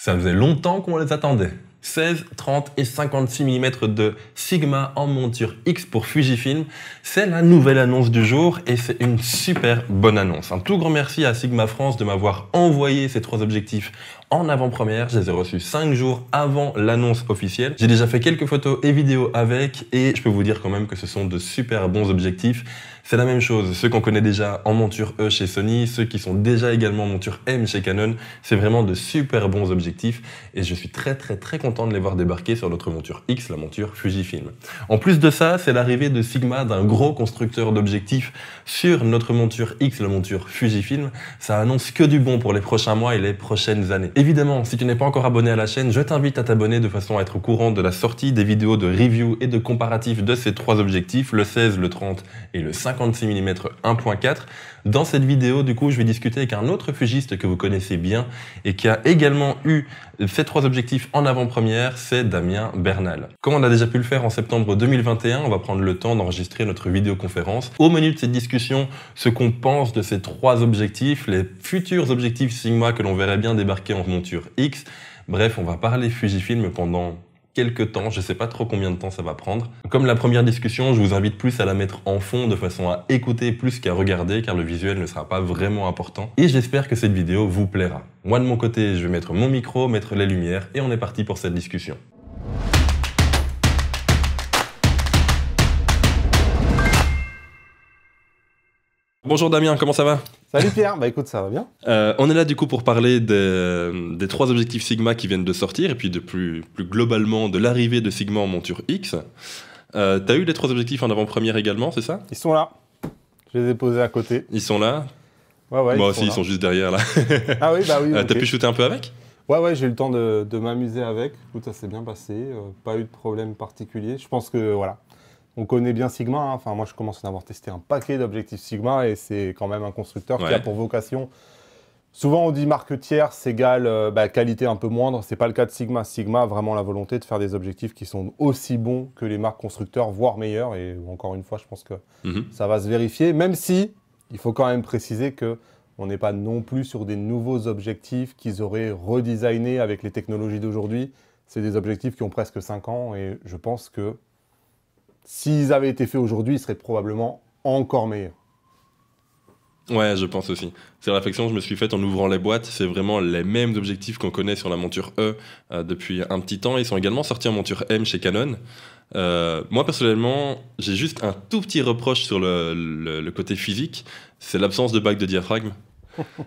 Ça faisait longtemps qu'on les attendait. 16, 30 et 56 mm de Sigma en monture X pour Fujifilm, c'est la nouvelle annonce du jour et c'est une super bonne annonce. Un tout grand merci à Sigma France de m'avoir envoyé ces trois objectifs en avant-première. Je les ai reçus 5 jours avant l'annonce officielle. J'ai déjà fait quelques photos et vidéos avec et je peux vous dire quand même que ce sont de super bons objectifs. C'est la même chose, ceux qu'on connaît déjà en monture E chez Sony, ceux qui sont déjà également en monture M chez Canon, c'est vraiment de super bons objectifs et je suis très content de les voir débarquer sur notre monture X, la monture Fujifilm. En plus de ça, c'est l'arrivée de Sigma, d'un gros constructeur d'objectifs sur notre monture X, la monture Fujifilm. Ça annonce que du bon pour les prochains mois et les prochaines années. Évidemment, si tu n'es pas encore abonné à la chaîne, je t'invite à t'abonner de façon à être au courant de la sortie des vidéos de review et de comparatif de ces trois objectifs, le 16, le 30 et le 56 mm 1.4. Dans cette vidéo, du coup, je vais discuter avec un autre fugiste que vous connaissez bien et qui a également eu ces trois objectifs en avant-première, c'est Damien Bernal. Comme on a déjà pu le faire en septembre 2021, on va prendre le temps d'enregistrer notre vidéoconférence. Au menu de cette discussion, ce qu'on pense de ces trois objectifs, les futurs objectifs Sigma que l'on verrait bien débarquer en monture X. Bref, on va parler Fujifilm pendant quelques temps, je sais pas trop combien de temps ça va prendre. Comme la première discussion, je vous invite plus à la mettre en fond de façon à écouter plus qu'à regarder car le visuel ne sera pas vraiment important. Et j'espère que cette vidéo vous plaira. Moi de mon côté, je vais mettre mon micro, mettre les lumières et on est parti pour cette discussion. Bonjour Damien, comment ça va? Salut Pierre, bah écoute, ça va bien. On est là du coup pour parler des trois objectifs Sigma qui viennent de sortir et puis de plus globalement de l'arrivée de Sigma en monture X. T'as eu les trois objectifs en avant-première également, c'est ça? Ils sont là. Je les ai posés à côté. Ils sont là? Ouais, moi aussi, ils sont juste derrière là. Ah oui, bah oui. T'as pu shooter un peu avec? Ouais, j'ai eu le temps de m'amuser avec. Écoute, ça s'est bien passé. Pas eu de problème particulier. Je pense que voilà. On connaît bien Sigma, hein. Enfin, moi je commence à en avoir testé un paquet d'objectifs Sigma et c'est quand même un constructeur qui a pour vocation. Souvent on dit marque tierce égale qualité un peu moindre, c'est pas le cas de Sigma. Sigma a vraiment la volonté de faire des objectifs qui sont aussi bons que les marques constructeurs, voire meilleurs. Et encore une fois, je pense que ça va se vérifier, même si il faut quand même préciser que on n'est pas non plus sur des nouveaux objectifs qu'ils auraient redesignés avec les technologies d'aujourd'hui. C'est des objectifs qui ont presque 5 ans et je pense que s'ils avaient été faits aujourd'hui, ils seraient probablement encore meilleurs. Ouais, je pense aussi. C'est la réflexion que je me suis faite en ouvrant les boîtes. C'est vraiment les mêmes objectifs qu'on connaît sur la monture E depuis un petit temps. Ils sont également sortis en monture M chez Canon. Moi, personnellement, j'ai juste un tout petit reproche sur le côté physique. C'est l'absence de bague de diaphragme.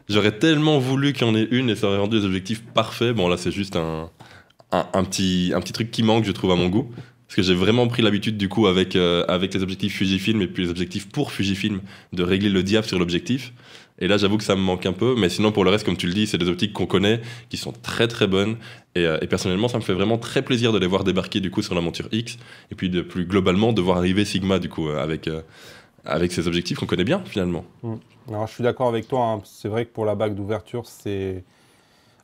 J'aurais tellement voulu qu'il y en ait une et ça aurait rendu les objectifs parfaits. Bon, là, c'est juste un petit truc qui manque, je trouve, à mon goût. Parce que j'ai vraiment pris l'habitude du coup avec les objectifs Fujifilm et puis les objectifs pour Fujifilm de régler le diaph sur l'objectif. Et là j'avoue que ça me manque un peu, mais sinon pour le reste comme tu le dis, c'est des optiques qu'on connaît, qui sont très bonnes. Et personnellement ça me fait vraiment très plaisir de les voir débarquer du coup sur la monture X. Et puis de plus globalement de voir arriver Sigma du coup avec ces objectifs qu'on connaît bien finalement. Alors je suis d'accord avec toi, hein. C'est vrai que pour la bague d'ouverture c'est...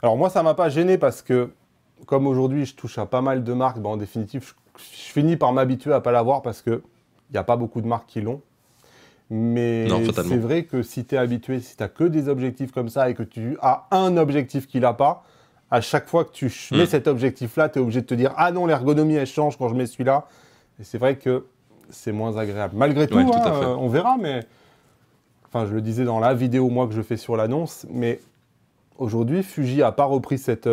Alors moi ça m'a pas gêné parce que comme aujourd'hui je touche à pas mal de marques, en définitive je finis par m'habituer à pas l'avoir parce qu'il n'y a pas beaucoup de marques qui l'ont. Mais c'est vrai que si tu es habitué, si tu n'as que des objectifs comme ça et que tu as un objectif qui l'a pas, à chaque fois que tu mets cet objectif-là, tu es obligé de te dire « Ah non, l'ergonomie, elle change quand je mets celui-là. » Et c'est vrai que c'est moins agréable. Malgré tout, on verra, mais... Enfin, je le disais dans la vidéo, moi, que je fais sur l'annonce, mais... Aujourd'hui, Fuji n'a pas repris cette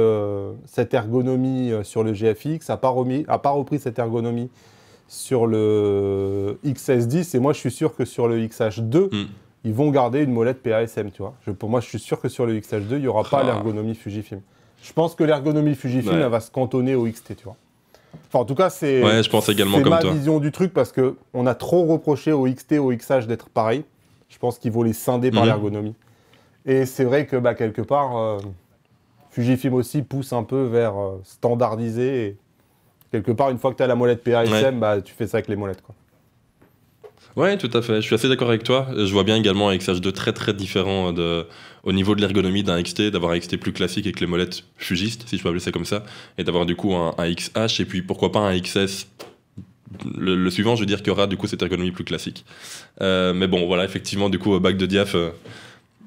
ergonomie sur le GFX, n'a pas repris cette ergonomie sur le XS10. Et moi, je suis sûr que sur le XH2, ils vont garder une molette PASM, tu vois. Pour moi, je suis sûr que sur le XH2, il n'y aura pas l'ergonomie Fujifilm. Je pense que l'ergonomie Fujifilm, elle va se cantonner au XT, tu vois. Enfin, en tout cas, c'est ma vision du truc parce qu'on a trop reproché au XT, au XH d'être pareil. Je pense qu'il faut les scinder par l'ergonomie. Et c'est vrai que quelque part, Fujifilm aussi pousse un peu vers standardiser. Et quelque part, une fois que tu as la molette PASM, tu fais ça avec les molettes, quoi. Ouais, tout à fait. Je suis assez d'accord avec toi. Je vois bien également un XH2 très différent au niveau de l'ergonomie d'un XT, d'avoir un XT plus classique avec les molettes fugistes, si je peux appeler ça comme ça, et d'avoir du coup un XH, et puis pourquoi pas un XS. Le suivant, je veux dire qu'il y aura du coup cette ergonomie plus classique. Mais bon, voilà, effectivement, du coup, bague de diaph...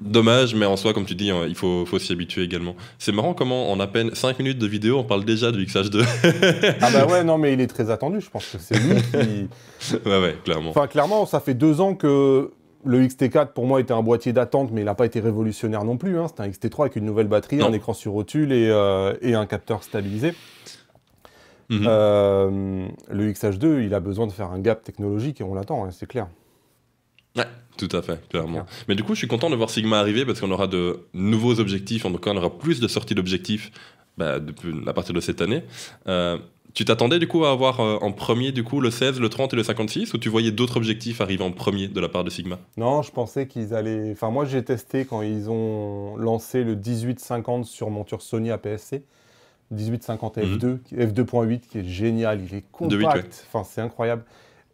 Dommage, mais en soi, comme tu dis, il faut s'y habituer également. C'est marrant comment, en à peine 5 minutes de vidéo, on parle déjà du XH2. Ah bah ouais, non, mais il est très attendu. Je pense que c'est lui qui... Ouais, clairement. Enfin, clairement, ça fait 2 ans que le XT4, pour moi, était un boîtier d'attente, mais il n'a pas été révolutionnaire non plus. Hein. C'était un XT3 avec une nouvelle batterie, Non. un écran sur rotule et un capteur stabilisé. Mhm. Le XH2, il a besoin de faire un gap technologique et on l'attend, hein, c'est clair. Ouais, tout à fait, clairement. Clair. Mais du coup, je suis content de voir Sigma arriver parce qu'on aura de nouveaux objectifs, en tout cas, on aura plus de sorties d'objectifs à partir de cette année. Tu t'attendais du coup à avoir en premier du coup le 16, le 30 et le 56 ou tu voyais d'autres objectifs arriver en premier de la part de Sigma? Non, je pensais qu'ils allaient... Enfin, moi, j'ai testé quand ils ont lancé le 1850 sur monture Sony APS-C. 1850 F2, F2.8 qui est génial, il est compact, 2.8, ouais. enfin c'est incroyable.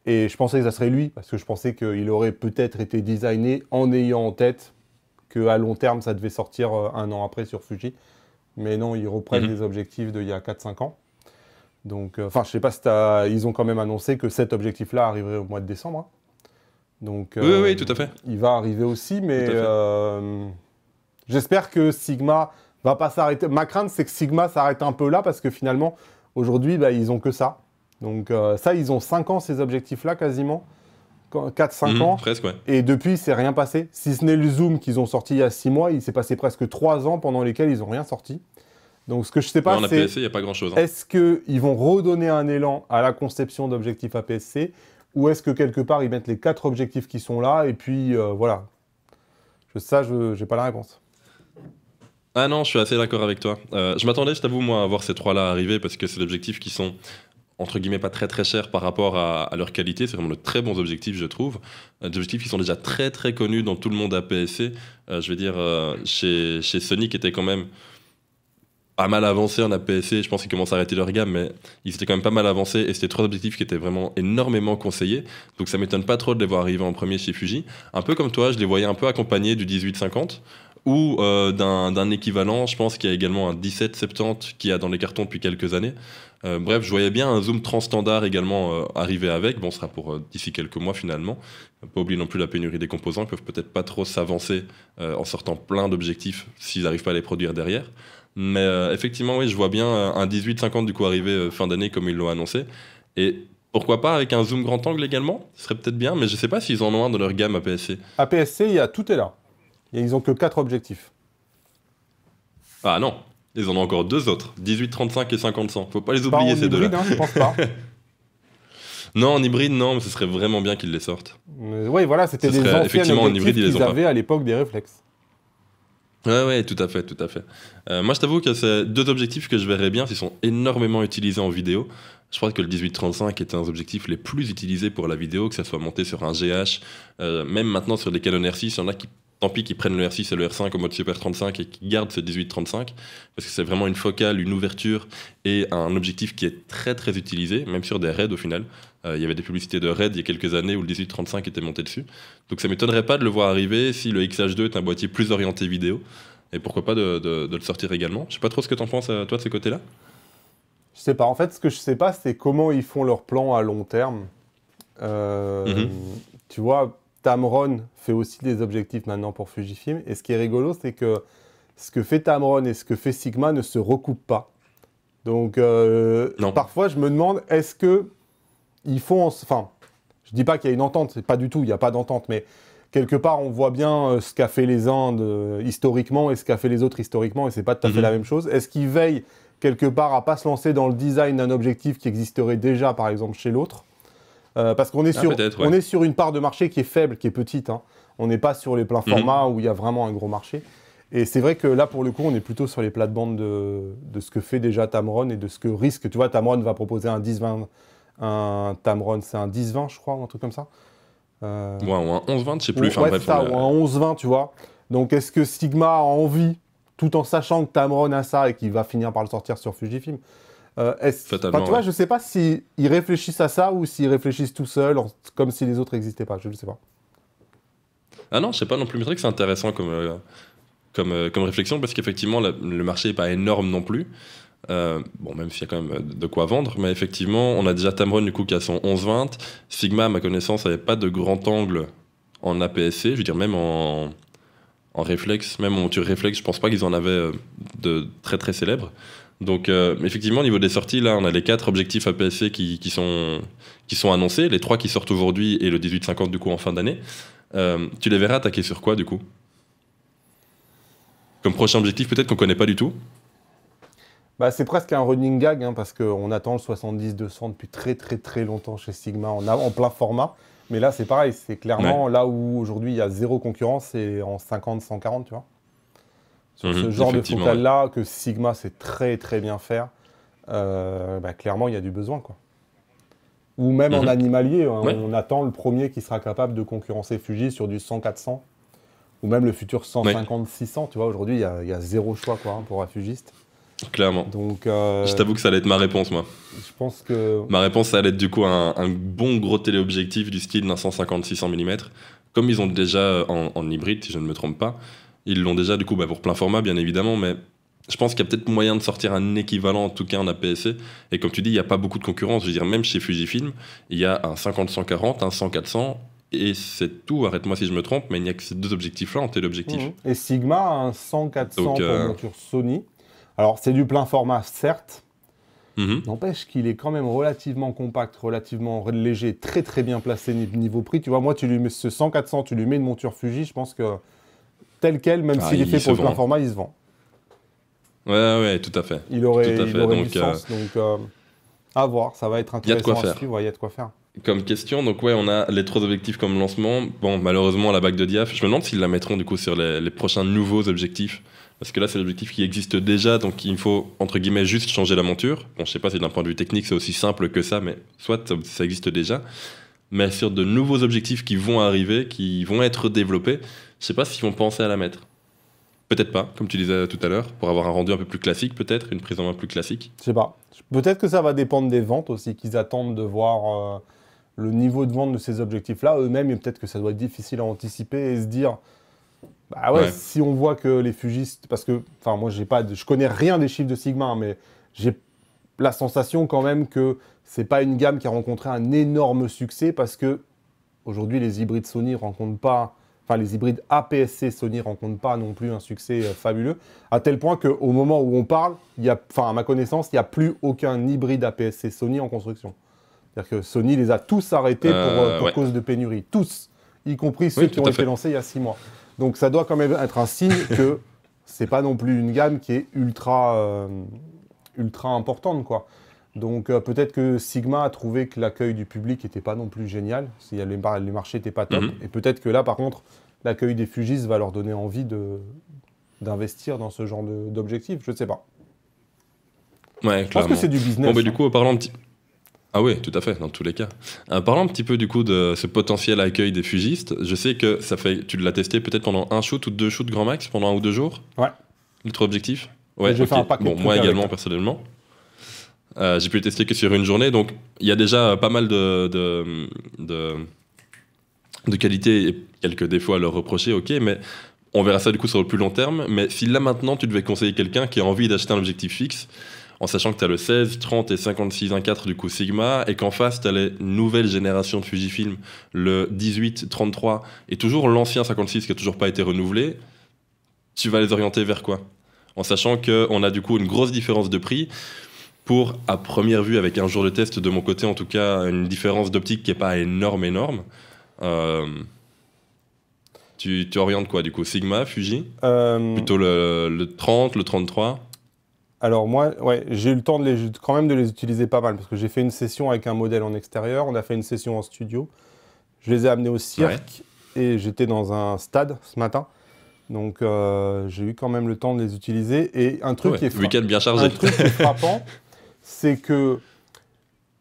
Et je pensais que ça serait lui, parce que je pensais qu'il aurait peut-être été designé en ayant en tête qu'à long terme ça devait sortir un an après sur Fuji. Mais non, ils reprennent des objectifs d'il y a 4-5 ans. Donc, enfin, je sais pas si ils ont quand même annoncé que cet objectif-là arriverait au mois de décembre. Hein. Donc, oui, tout à fait. Il va arriver aussi, mais Tout à j'espère que Sigma va pas s'arrêter. Ma crainte, c'est que Sigma s'arrête un peu là, parce que finalement, aujourd'hui, bah, ils ont que ça. Donc ça, ils ont 5 ans, ces objectifs-là, quasiment. 4-5 ans. Presque, ouais. Et depuis, il s'est rien passé. Si ce n'est le zoom qu'ils ont sorti il y a 6 mois, il s'est passé presque 3 ans pendant lesquels ils n'ont rien sorti. Donc ce que je sais pas, En c'est APS-C, il n'y a pas grand-chose. Hein. est-ce qu'ils vont redonner un élan à la conception d'objectifs APS-C ou est-ce que quelque part, ils mettent les 4 objectifs qui sont là et puis voilà. Je n'ai pas la réponse. Ah non, je suis assez d'accord avec toi. Je m'attendais, je t'avoue, moi, à voir ces trois-là arriver parce que c'est des objectifs qui sont, entre guillemets, pas très très chers par rapport à leur qualité. C'est vraiment de très bons objectifs, je trouve. Des objectifs qui sont déjà très très connus dans tout le monde APS-C. Je veux dire, chez Sony, qui était quand même pas mal avancé en APS-C, je pense qu'ils commencent à arrêter leur gamme, mais ils étaient quand même pas mal avancés et c'était trois objectifs qui étaient vraiment énormément conseillés. Donc ça m'étonne pas trop de les voir arriver en premier chez Fuji. Un peu comme toi, je les voyais un peu accompagnés du 1850 ou d'un équivalent, je pense qu'il y a également un 1770 qui a dans les cartons depuis quelques années. Bref, je voyais bien un zoom transstandard également arriver avec. Bon, ce sera pour d'ici quelques mois finalement. Pas oublier non plus la pénurie des composants. Ils peuvent peut-être pas trop s'avancer en sortant plein d'objectifs s'ils n'arrivent pas à les produire derrière. Mais effectivement, oui, je vois bien un 1850 du coup arriver fin d'année comme ils l'ont annoncé. Et pourquoi pas avec un zoom grand angle également? Ce serait peut-être bien, mais je sais pas s'ils en ont un dans leur gamme APS-C. APS-C, tout est là. Et ils ont que 4 objectifs. Ah non, ils en ont encore deux autres, 18-35 et 50-100. Faut pas les Pas oublier en ces deux-là. hybride, hein, je pense pas. Non, en hybride, non, mais ce serait vraiment bien qu'ils les sortent. Oui, voilà, c'était Ce des serait anciens effectivement en objectifs hybride, ils les qu'ils ont pas. avaient à l'époque des réflexes. Ouais, tout à fait, tout à fait. Moi, je t'avoue que c'est deux objectifs que je verrais bien s'ils sont énormément utilisés en vidéo. Je crois que le 18-35 est un des objectifs les plus utilisés pour la vidéo, que ça soit monté sur un GH, même maintenant sur les Canon R6, il y en a qui, tant pis, qui prennent le R6 et le R5 en mode Super 35 et qui gardent ce 18-35, parce que c'est vraiment une focale, une ouverture et un objectif qui est très très utilisé, même sur des RED au final. Il y avait des publicités de RED il y a quelques années où le 18-35 était monté dessus. Donc ça m'étonnerait pas de le voir arriver si le XH2 est un boîtier plus orienté vidéo. Et pourquoi pas de le sortir également. Je sais pas trop ce que t'en penses, toi, de ce côté-là. Je sais pas. En fait, ce que je sais pas, c'est comment ils font leur plan à long terme. Tu vois, Tamron fait aussi des objectifs maintenant pour Fujifilm. Et ce qui est rigolo, c'est que ce que fait Tamron et ce que fait Sigma ne se recoupent pas. Donc, parfois, je me demande, est-ce que ils font... Enfin, je dis pas qu'il y a une entente, c'est pas du tout, il n'y a pas d'entente, mais quelque part, on voit bien ce qu'a fait les Indes historiquement et ce qu'a fait les autres historiquement, et c'est pas tout à fait la même chose. Est-ce qu'ils veillent quelque part à pas se lancer dans le design d'un objectif qui existerait déjà, par exemple, chez l'autre parce qu'on est, on est sur une part de marché qui est faible, qui est petite. Hein. On n'est pas sur les pleins formats où il y a vraiment un gros marché. Et c'est vrai que là, pour le coup, on est plutôt sur les plates-bandes de ce que fait déjà Tamron et de ce que risque. Tu vois, Tamron va proposer un 10-20. Un Tamron, c'est un 10-20, je crois, ou un truc comme ça. Ouais, ou un 11-20, je sais plus. Ouais, c'est ça, ou un 11-20, tu vois. Donc, est-ce que Sigma a envie, tout en sachant que Tamron a ça et qu'il va finir par le sortir sur Fujifilm tu vois, je sais pas s'ils réfléchissent à ça ou s'ils réfléchissent tout seuls, comme si les autres n'existaient pas. Je ne sais pas. Ah non, je sais pas non plus. Mais c'est vrai que c'est intéressant comme réflexion parce qu'effectivement, le marché n'est pas énorme non plus. Bon, même s'il y a quand même de quoi vendre, mais effectivement, on a déjà Tamron du coup qui a son 11-20. Sigma, à ma connaissance, n'avait pas de grand angle en APS-C, je veux dire même en en réflexe. Même en monture réflexe, je pense pas qu'ils en avaient de très très célèbres. Donc effectivement, au niveau des sorties, là, on a les 4 objectifs APS-C qui sont annoncés, les 3 qui sortent aujourd'hui et le 18-50 du coup en fin d'année. Tu les verras attaquer sur quoi du coup? Comme prochain objectif, peut-être qu'on connaît pas du tout. Bah, c'est presque un running gag, hein, parce qu'on attend le 70-200 depuis très très très longtemps chez Sigma, en plein format. Mais là, c'est pareil, c'est clairement là où aujourd'hui il y a zéro concurrence, c'est en 50-140, tu vois. Sur ce genre de focale-là, que Sigma sait très très bien faire, bah, clairement, il y a du besoin, quoi. Ou même en animalier, hein, on attend le premier qui sera capable de concurrencer Fuji sur du 100-400, ou même le futur 150-600, tu vois. Aujourd'hui, il y a zéro choix, quoi, hein, pour un fugiste. Clairement. Donc, je t'avoue que ça allait être ma réponse, moi. Je pense que... Ma réponse, ça allait être du coup un bon gros téléobjectif du style d'un 150-600 mm. Comme ils ont déjà en hybride, si je ne me trompe pas. Ils l'ont déjà du coup pour plein format, bien évidemment, mais je pense qu'il y a peut-être moyen de sortir un équivalent, en tout cas en APS-C. Et comme tu dis, il n'y a pas beaucoup de concurrence. Je veux dire, même chez Fujifilm, il y a un 50-140, un 100-400, et c'est tout. Arrête-moi si je me trompe, mais il n'y a que ces 2 objectifs-là en téléobjectif. Et Sigma a un 100-400 pour monture Sony. Alors, c'est du plein format, certes. N'empêche qu'il est quand même relativement compact, relativement léger, très très bien placé niveau prix. Tu vois, moi, tu lui mets ce 100-400, tu lui mets une monture Fuji, je pense que tel quel, même s'il est fait pour le plein format, il se vend. Ouais, tout à fait. Il aurait du sens, donc à voir, ça va être intéressant à suivre, il y a de quoi faire. Comme question, donc on a les 3 objectifs comme lancement. Bon, malheureusement, la bague de diaph, je me demande s'ils la mettront du coup sur les prochains nouveaux objectifs. Parce que là, c'est l'objectif qui existe déjà, donc il faut, entre guillemets, juste changer la monture. Bon, je sais pas si d'un point de vue technique, c'est aussi simple que ça, mais soit ça existe déjà. Mais sur de nouveaux objectifs qui vont arriver, qui vont être développés, je sais pas s'ils vont penser à la mettre. Peut-être pas, comme tu disais tout à l'heure, pour avoir un rendu un peu plus classique, peut-être, une prise en main plus classique. Je sais pas. Peut-être que ça va dépendre des ventes aussi, qu'ils attendent de voir le niveau de vente de ces objectifs-là eux-mêmes, et peut-être que ça doit être difficile à anticiper et se dire... Bah ouais, si on voit que les fugistes, parce que, enfin moi je connais rien des chiffres de Sigma, hein, mais j'ai la sensation quand même que c'est pas une gamme qui a rencontré un énorme succès, parce que aujourd'hui les hybrides Sony rencontrent pas, enfin les hybrides APS-C Sony rencontrent pas non plus un succès fabuleux, à tel point qu'au moment où on parle, à ma connaissance, il n'y a plus aucun hybride APS-C Sony en construction. C'est-à-dire que Sony les a tous arrêtés pour cause de pénurie, tous, y compris ceux qui ont été lancés il y a 6 mois. Donc ça doit quand même être un signe que c'est pas non plus une gamme qui est ultra importante, quoi. Donc peut-être que Sigma a trouvé que l'accueil du public n'était pas non plus génial, si les marchés n'étaient pas top. Et peut-être que là, par contre, l'accueil des fugistes va leur donner envie d'investir dans ce genre d'objectif, je ne sais pas. Ouais, je pense que c'est du business. Bon, bah, du coup, parlant un petit... Ah oui, tout à fait, dans tous les cas. Parlons un petit peu du coup de ce potentiel accueil des fugistes. Je sais que tu l'as testé peut-être pendant un shoot ou 2 shoots grand max, pendant 1 ou 2 jours. Ouais. L'autre objectif. Ouais, j'ai fait un paquet de moi également, personnellement. J'ai pu le tester que sur une journée, donc il y a déjà pas mal de qualités et quelques défauts à leur reprocher, ok, mais on verra ça du coup sur le plus long terme. Mais si là maintenant tu devais conseiller quelqu'un qui a envie d'acheter un objectif fixe, en sachant que tu as le 16, 30 et 56 1.4 du coup Sigma, et qu'en face tu as les nouvelles générations de Fujifilm, le 18, 33, et toujours l'ancien 56 qui n'a toujours pas été renouvelé, tu vas les orienter vers quoi? En sachant qu'on a du coup une grosse différence de prix, pour, à première vue, avec un jour de test de mon côté en tout cas, une différence d'optique qui n'est pas énorme. Tu orientes quoi du coup? Sigma, Fuji? Plutôt le 30, le 33? Alors moi, j'ai eu le temps quand même de les utiliser pas mal, parce que j'ai fait une session avec un modèle en extérieur, on a fait une session en studio, je les ai amenés au cirque, et j'étais dans un stade ce matin, donc j'ai eu quand même le temps de les utiliser, et un truc qui est week-end bien chargé. Un truc qui est frappant, c'est que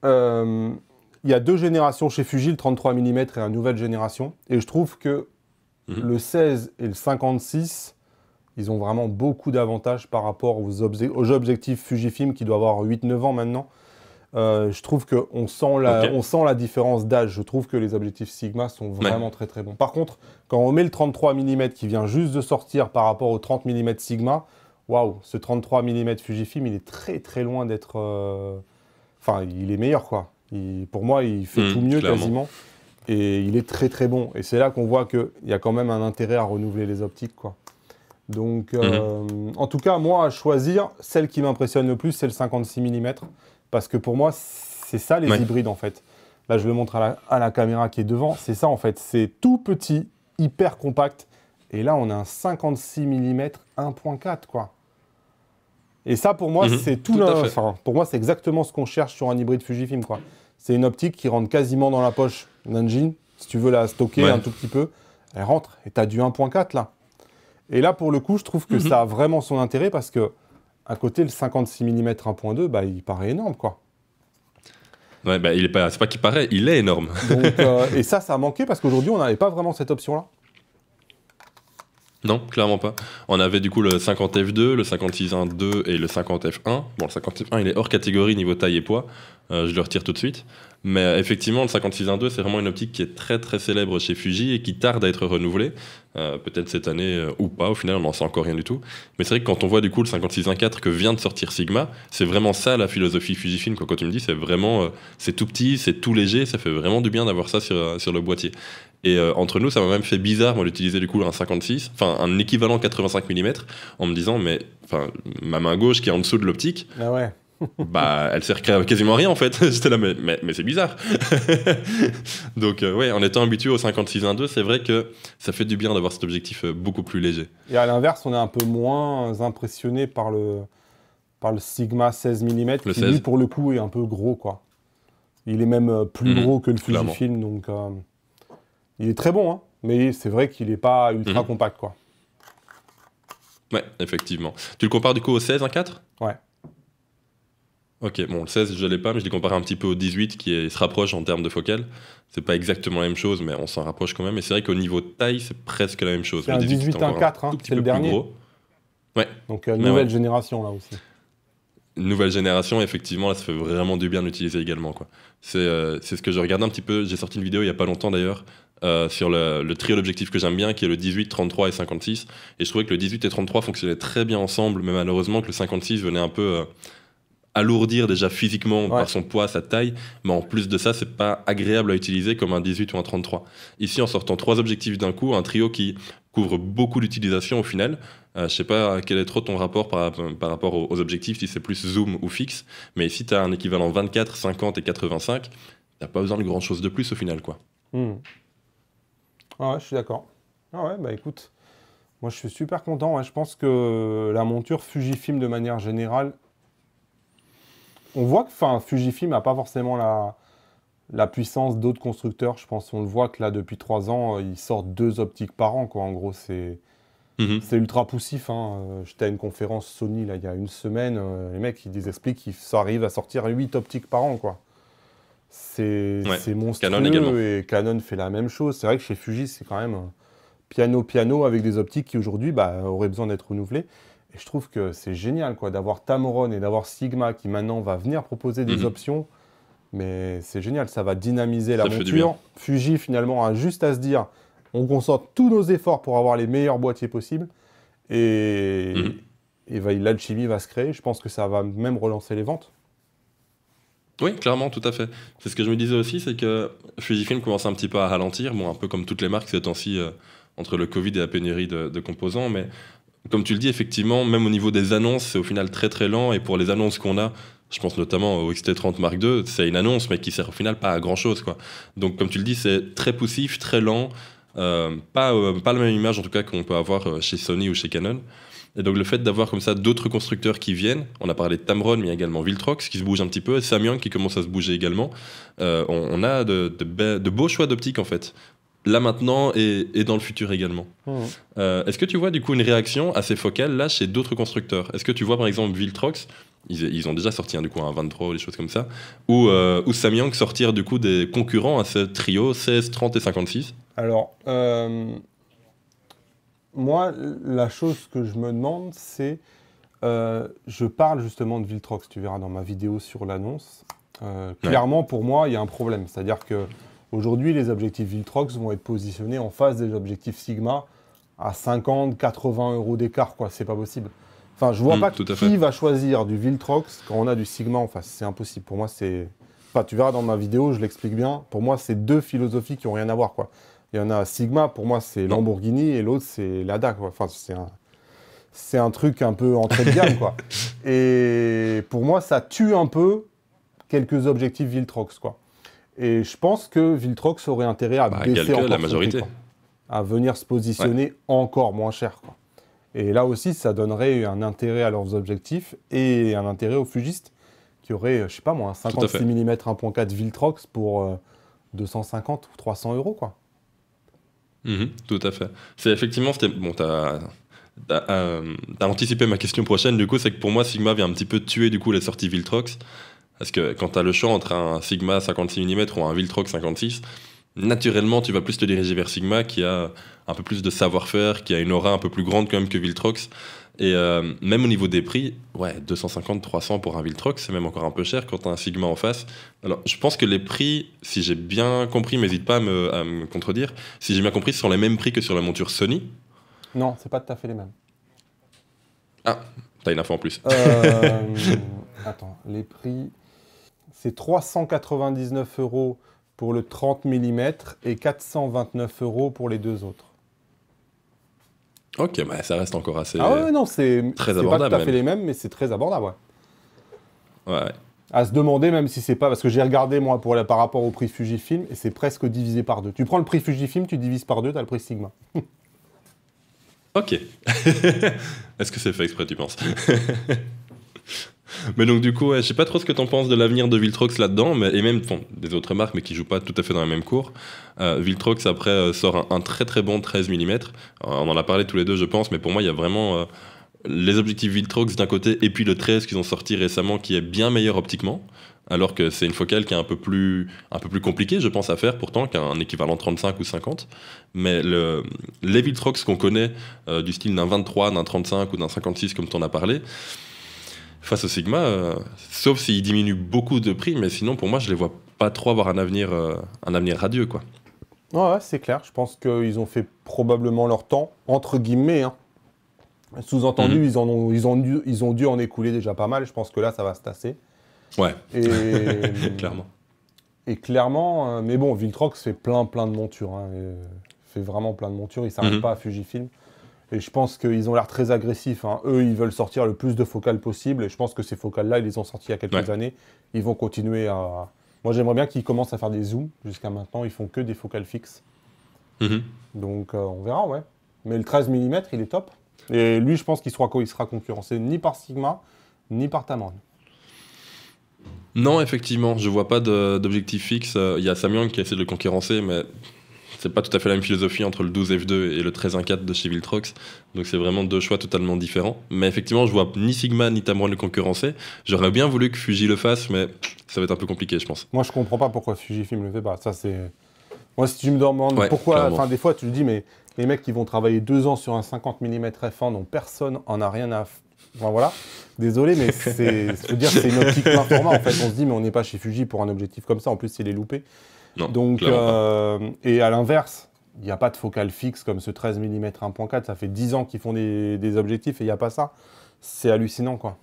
il y a 2 générations chez Fuji, le 33 mm et une nouvelle génération, et je trouve que le 16 et le 56, ils ont vraiment beaucoup d'avantages par rapport aux objectifs Fujifilm qui doivent avoir 8-9 ans maintenant. Je trouve qu'on sent la différence d'âge. Je trouve que les objectifs Sigma sont vraiment très très bons. Par contre, quand on met le 33 mm qui vient juste de sortir par rapport au 30 mm Sigma, waouh, ce 33 mm Fujifilm, il est très très loin d'être... Enfin, il est meilleur, quoi. Pour moi, il fait tout mieux clairement. Quasiment. Et il est très très bon. Et c'est là qu'on voit qu'il y a quand même un intérêt à renouveler les optiques, quoi. Donc, en tout cas, moi, à choisir, celle qui m'impressionne le plus, c'est le 56 mm. Parce que pour moi, c'est ça les hybrides, en fait. Là, je le montre à la caméra qui est devant. C'est ça, en fait. C'est tout petit, hyper compact. Et là, on a un 56 mm 1.4, quoi. Et ça, pour moi, c'est pour moi, c'est exactement ce qu'on cherche sur un hybride Fujifilm, quoi. C'est une optique qui rentre quasiment dans la poche Nanjing. Si tu veux la stocker un tout petit peu, elle rentre. Et tu as du 1.4, là. Et là, pour le coup, je trouve que ça a vraiment son intérêt parce que, à côté, le 56 mm 1.2, bah, il paraît énorme, quoi. Ouais, bah, c'est pas qu'il paraît, il est énorme. Donc, et ça a manqué parce qu'aujourd'hui, on n'avait pas vraiment cette option-là. Non, clairement pas. On avait du coup le 50F2, le 56.1.2 et le 50F1. Bon, le 50F1, il est hors catégorie niveau taille et poids. Je le retire tout de suite. Mais effectivement, le 56.1.2, c'est vraiment une optique qui est très très célèbre chez Fuji et qui tarde à être renouvelée. Peut-être cette année ou pas, au final, on n'en sait encore rien du tout. Mais c'est vrai que quand on voit du coup le 56.1.4 que vient de sortir Sigma, c'est vraiment ça la philosophie Fujifilm. Quand tu me dis, c'est vraiment, c'est tout petit, c'est tout léger, ça fait vraiment du bien d'avoir ça sur le boîtier. Et entre nous, ça m'a même fait bizarre, moi, d'utiliser du coup un 56, enfin un équivalent 85 mm, en me disant, mais ma main gauche qui est en dessous de l'optique, Ah ouais. bah, elle sert quasiment à rien en fait. J'étais là, mais c'est bizarre. Donc, ouais, en étant habitué au 56.1.2, c'est vrai que ça fait du bien d'avoir cet objectif beaucoup plus léger. Et à l'inverse, on est un peu moins impressionné par le Sigma 16 mm, qui 16. lui, pour le coup, est un peu gros, quoi. Il est même plus gros que le Fujifilm, donc il est très bon, hein, mais c'est vrai qu'il n'est pas ultra compact, quoi. Ouais, effectivement. Tu le compares du coup au 16.1.4 ? Ouais. Ok, bon, le 16, je l'ai pas, mais je l'ai comparé un petit peu au 18 qui se rapproche en termes de focale. C'est pas exactement la même chose, mais on s'en rapproche quand même. Et c'est vrai qu'au niveau de taille, c'est presque la même chose. C'est un 18.1.4, hein, c'est le dernier. Gros. Ouais. Donc, nouvelle génération, là aussi. Nouvelle génération, effectivement, là, ça fait vraiment du bien d'utiliser également, quoi. C'est ce que je regarde un petit peu. J'ai sorti une vidéo il y a pas longtemps d'ailleurs sur le trio d'objectifs que j'aime bien, qui est le 18, 33 et 56. Et je trouvais que le 18 et 33 fonctionnaient très bien ensemble, mais malheureusement que le 56 venait un peu alourdir déjà physiquement par son poids, sa taille, mais en plus de ça, c'est pas agréable à utiliser comme un 18 ou un 33. Ici, en sortant 3 objectifs d'un coup, un trio qui couvre beaucoup d'utilisation au final. Je sais pas quel est trop ton rapport par rapport aux objectifs, si c'est plus zoom ou fixe, mais ici, tu as un équivalent 24, 50 et 85, t'as pas besoin de grand chose de plus au final, quoi. Ah ouais, je suis d'accord. Ah ouais, bah écoute, moi je suis super content. Ouais. Je pense que la monture Fujifilm, de manière générale, on voit que Fujifilm n'a pas forcément la puissance d'autres constructeurs. Je pense qu'on le voit que là, depuis 3 ans, ils sortent 2 optiques par an, quoi. En gros, c'est ultra poussif. Hein. J'étais à une conférence Sony là, il y a une semaine. Les mecs, ils expliquent qu'ils arrivent à sortir 8 optiques par an, quoi. C'est monstrueux. Canon également. Et Canon fait la même chose. C'est vrai que chez Fuji, c'est quand même piano avec des optiques qui aujourd'hui auraient besoin d'être renouvelées. Et je trouve que c'est génial, quoi, d'avoir Tamron et d'avoir Sigma qui maintenant va venir proposer des options. Mais c'est génial, ça va dynamiser la monture. Fuji, finalement, a juste à se dire, on concentre tous nos efforts pour avoir les meilleurs boîtiers possibles. Et l'alchimie va se créer. Je pense que ça va même relancer les ventes. Oui, clairement, tout à fait. C'est ce que je me disais aussi, c'est que Fujifilm commence un petit peu à ralentir. Bon, un peu comme toutes les marques ces temps-ci, entre le Covid et la pénurie de composants. Mais comme tu le dis, effectivement, même au niveau des annonces, c'est au final très très lent. Et pour les annonces qu'on a, je pense notamment au XT30 Mark II, c'est une annonce, mais qui sert au final pas à grand-chose, quoi. Donc, comme tu le dis, c'est très poussif, très lent. Pas la même image, en tout cas, qu'on peut avoir chez Sony ou chez Canon. Et donc le fait d'avoir comme ça d'autres constructeurs qui viennent, on a parlé de Tamron, mais il y a également Viltrox qui se bouge un petit peu, Samyang qui commence à se bouger également. On a de beaux choix d'optique en fait, là maintenant et dans le futur également. Est-ce que tu vois du coup une réaction assez focale là chez d'autres constructeurs ? Est-ce que tu vois par exemple Viltrox, ils ont déjà sorti du coup un 23 ou des choses comme ça, ou Samyang sortir du coup des concurrents à ce trio 16, 30 et 56 ? Alors, moi, la chose que je me demande, c'est... je parle justement de Viltrox, tu verras dans ma vidéo sur l'annonce. Clairement, pour moi, il y a un problème. C'est-à-dire qu'aujourd'hui, les objectifs Viltrox vont être positionnés en face des objectifs Sigma à 50, 80 euros d'écart, quoi. C'est pas possible. Enfin, je vois pas qui va choisir du Viltrox quand on a du Sigma en face. C'est impossible. Pour moi, c'est... Enfin, tu verras dans ma vidéo, je l'explique bien. Pour moi, c'est 2 philosophies qui n'ont rien à voir, quoi. Il y en a Sigma, pour moi, c'est Lamborghini, et l'autre, c'est Lada, quoi. Enfin, c'est un truc un peu entrée de gamme, quoi. Et pour moi, ça tue un peu quelques objectifs Viltrox, quoi. Et je pense que Viltrox aurait intérêt à baisser encore la son majorité. prix, quoi. À venir se positionner encore moins cher, quoi. Et là aussi, ça donnerait un intérêt à leurs objectifs et un intérêt aux fugistes qui auraient, je sais pas moi, un 56 mm 1.4 Viltrox pour 250 ou 300 euros, quoi. Tout à fait. C'est effectivement, bon, t'as anticipé ma question prochaine, du coup, c'est que pour moi, Sigma vient un petit peu tuer du coup les sorties Viltrox. Parce que quand tu as le choix entre un Sigma 56 mm ou un Viltrox 56, naturellement, tu vas plus te diriger vers Sigma qui a un peu plus de savoir-faire, qui a une aura un peu plus grande quand même que Viltrox. Et même au niveau des prix, ouais, 250, 300 pour un Viltrox, c'est même encore un peu cher quand tu as un Sigma en face. Alors, je pense que les prix, si j'ai bien compris, mais n'hésite pas à me contredire, si j'ai bien compris, ce sont les mêmes prix que sur la monture Sony. Non, c'est pas tout à fait les mêmes. Ah, t'as une info en plus. Attends, les prix... C'est 399 € pour le 30 mm et 429 € pour les deux autres. Ok, bah ça reste encore assez... Ah ouais, non, c'est très pas abordable tout à fait même. les mêmes, mais c'est très abordable, ouais. Ouais. À se demander même si c'est pas... Parce que j'ai regardé, moi, par rapport au prix Fujifilm, et c'est presque divisé par deux. Tu prends le prix Fujifilm, tu divises par deux, t'as le prix Sigma. Ok. Est-ce que c'est fait exprès, tu penses? Mais donc du coup, ouais, je sais pas trop ce que t'en penses de l'avenir de Viltrox là-dedans, et même bon, des autres marques, mais qui jouent pas tout à fait dans la même cour. Viltrox après sort un très très bon 13 mm. On en a parlé tous les deux, je pense, mais pour moi, il y a vraiment les objectifs Viltrox d'un côté, et puis le 13 qu'ils ont sorti récemment, qui est bien meilleur optiquement, alors que c'est une focale qui est un peu plus compliquée, je pense, à faire pourtant, qu'un équivalent 35 ou 50. Mais les Viltrox qu'on connaît, du style d'un 23, d'un 35 ou d'un 56, comme tu en as parlé, face au Sigma, sauf s'il diminue beaucoup de prix, mais sinon pour moi je les vois pas trop avoir un avenir radieux, quoi. Ouais, c'est clair. Je pense qu'ils ont fait probablement leur temps, entre guillemets, hein. Sous-entendu, ils ont dû en écouler déjà pas mal. Je pense que là, ça va se tasser. Ouais, Et, clairement. et clairement, mais bon, Viltrox fait plein de montures, hein, fait vraiment plein de montures. Ils ne s'arrêtent pas à Fujifilm. Et je pense qu'ils ont l'air très agressifs, hein. Eux, ils veulent sortir le plus de focales possible. Et je pense que ces focales-là, ils les ont sorties il y a quelques années. Ils vont continuer à... Moi, j'aimerais bien qu'ils commencent à faire des zooms. Jusqu'à maintenant, ils font que des focales fixes. Donc, on verra, ouais. Mais le 13 mm, il est top. Et lui, je pense qu'il sera concurrencé ni par Sigma, ni par Tamron. Non, effectivement, je vois pas d'objectif fixe. Il y a Samyang qui essaie de le concurrencer, mais c'est pas tout à fait la même philosophie entre le 12 f2 et le 13 1.4 de chez Viltrox. Donc c'est vraiment deux choix totalement différents. Mais effectivement, je vois ni Sigma ni Tamron le concurrencer. J'aurais bien voulu que Fuji le fasse, mais ça va être un peu compliqué, je pense. Moi, je comprends pas pourquoi Fujifilm le fait pas. Ça, c'est... Moi, si tu me demandes pourquoi... clairement. Enfin, des fois, tu te dis, mais les mecs qui vont travailler 2 ans sur un 50 mm f1 dont personne en a rien à... Enfin, voilà. Désolé, mais je veux dire, c'est une optique plein format. En fait, on se dit, mais on n'est pas chez Fuji pour un objectif comme ça. En plus, il est loupé. Non, donc, et à l'inverse, il n'y a pas de focale fixe comme ce 13 mm 1.4. Ça fait 10 ans qu'ils font des objectifs et il n'y a pas ça. C'est hallucinant, quoi.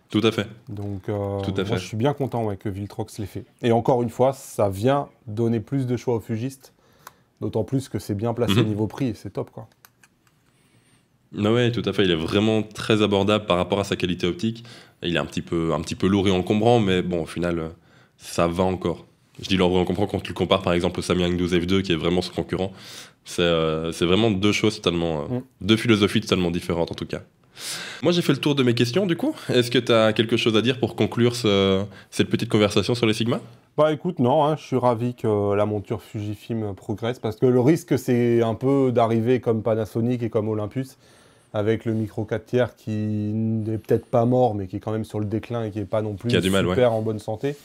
Tout à fait. Donc, Tout à fait. moi, je suis bien content que Viltrox l'ait fait. Et encore une fois, ça vient donner plus de choix aux fugistes. D'autant plus que c'est bien placé niveau prix. C'est top, quoi. Ah ouais, tout à fait. Il est vraiment très abordable par rapport à sa qualité optique. Il est un petit peu lourd et encombrant, mais bon, au final, ça va encore. Je dis lourd et encombrant quand tu le compares par exemple au Samyang 12 f2 qui est vraiment son concurrent. C'est vraiment deux choses totalement, deux philosophies totalement différentes en tout cas. Moi j'ai fait le tour de mes questions du coup. Est-ce que tu as quelque chose à dire pour conclure cette petite conversation sur les Sigma ? Bah écoute, non, hein, je suis ravi que la monture Fujifilm progresse parce que le risque c'est un peu d'arriver comme Panasonic et comme Olympus avec le micro 4 tiers qui n'est peut-être pas mort mais qui est quand même sur le déclin et qui n'est pas non plus super en bonne santé.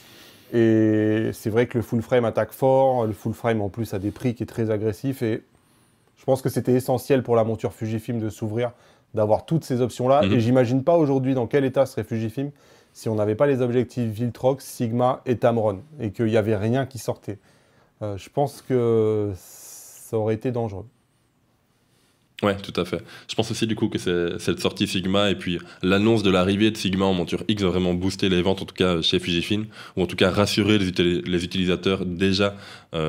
Et c'est vrai que le full frame attaque fort, le full frame en plus a des prix qui est très agressif et je pense que c'était essentiel pour la monture Fujifilm de s'ouvrir, d'avoir toutes ces options-là. Et j'imagine pas aujourd'hui dans quel état serait Fujifilm si on n'avait pas les objectifs Viltrox, Sigma et Tamron et qu'il n'y avait rien qui sortait. Je pense que ça aurait été dangereux. Ouais, tout à fait. Je pense aussi du coup que cette sortie Sigma et puis l'annonce de l'arrivée de Sigma en monture X a vraiment boosté les ventes, en tout cas chez Fujifilm, ou en tout cas rassuré les utilisateurs déjà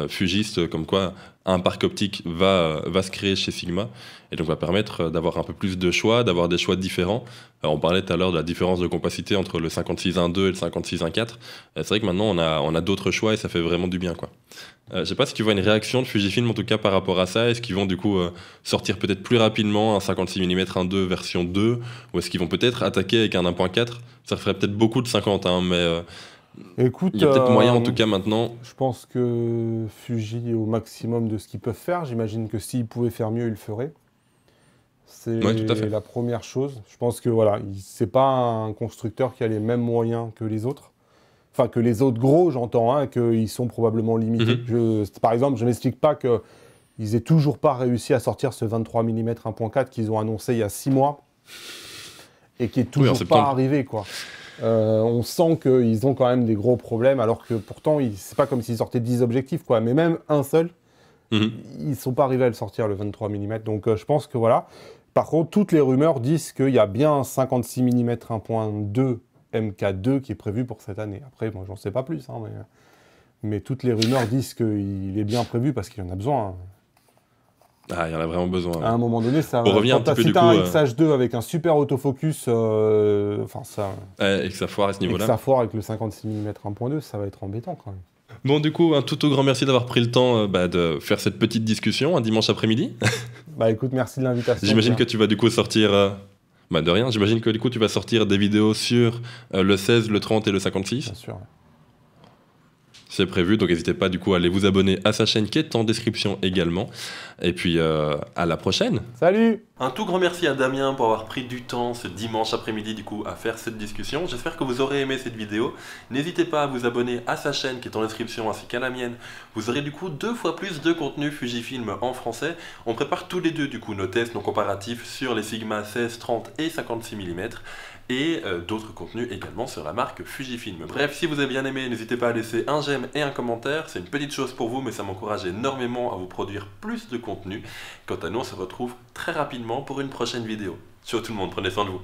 fugistes, comme quoi un parc optique va se créer chez Sigma et donc va permettre d'avoir un peu plus de choix, d'avoir des choix différents. On parlait tout à l'heure de la différence de compacité entre le 56.1.2 et le 56.1.4. C'est vrai que maintenant on a d'autres choix et ça fait vraiment du bien, quoi. Je sais pas si tu vois une réaction de Fujifilm en tout cas par rapport à ça. Est-ce qu'ils vont du coup sortir peut-être plus rapidement un 56 mm 1.2 version 2 ou est-ce qu'ils vont peut-être attaquer avec un 1.4? Ça ferait peut-être beaucoup de 50, hein, mais Écoute, il y a peut-être moyen en tout cas maintenant. je pense que Fuji est au maximum de ce qu'ils peuvent faire. J'imagine que s'ils pouvaient faire mieux, ils le feraient. C'est Ouais, tout à fait. la première chose. Je pense que voilà, c'est pas un constructeur qui a les mêmes moyens que les autres. Enfin, que les autres gros, j'entends, hein, qu'ils sont probablement limités. Par exemple, je n'explique pas qu'ils aient toujours pas réussi à sortir ce 23 mm 1.4 qu'ils ont annoncé il y a 6 mois et qui est toujours pas arrivé, quoi. On sent qu'ils ont quand même des gros problèmes, alors que pourtant, c'est pas comme s'ils sortaient 10 objectifs, quoi. Mais même un seul, ils sont pas arrivés à le sortir, le 23 mm. Donc je pense que voilà. Par contre, toutes les rumeurs disent qu'il y a bien un 56 mm 1.2 MK2 qui est prévu pour cette année. Après, moi, j'en sais pas plus, hein, mais toutes les rumeurs disent qu'il est bien prévu parce qu'il y en a besoin. Ah, il y en a vraiment besoin. À un moment donné, ça on revient un petit peu si du coup. un XH2 avec un super autofocus, enfin ça. Et que ça foire à ce niveau-là. Et que ça foire avec le 56 mm 1.2, ça va être embêtant quand même. Bon, du coup, un tout grand merci d'avoir pris le temps de faire cette petite discussion un dimanche après-midi. Bah écoute, merci de l'invitation. J'imagine que tu vas du coup sortir. De rien, j'imagine que du coup tu vas sortir des vidéos sur le 16, le 30 et le 56. Bien sûr. C'est prévu, donc n'hésitez pas du coup à aller vous abonner à sa chaîne qui est en description également. Et puis à la prochaine. Salut! Un tout grand merci à Damien pour avoir pris du temps ce dimanche après-midi du coup à faire cette discussion. J'espère que vous aurez aimé cette vidéo. N'hésitez pas à vous abonner à sa chaîne qui est en description ainsi qu'à la mienne. Vous aurez du coup 2 fois plus de contenu Fujifilm en français. On prépare tous les deux du coup nos tests, nos comparatifs sur les Sigma 16, 30 et 56 mm. Et d'autres contenus également sur la marque Fujifilm. Bref, si vous avez bien aimé, n'hésitez pas à laisser un j'aime et un commentaire. C'est une petite chose pour vous, mais ça m'encourage énormément à vous produire plus de contenu. Quant à nous, on se retrouve très rapidement pour une prochaine vidéo. Ciao tout le monde, prenez soin de vous.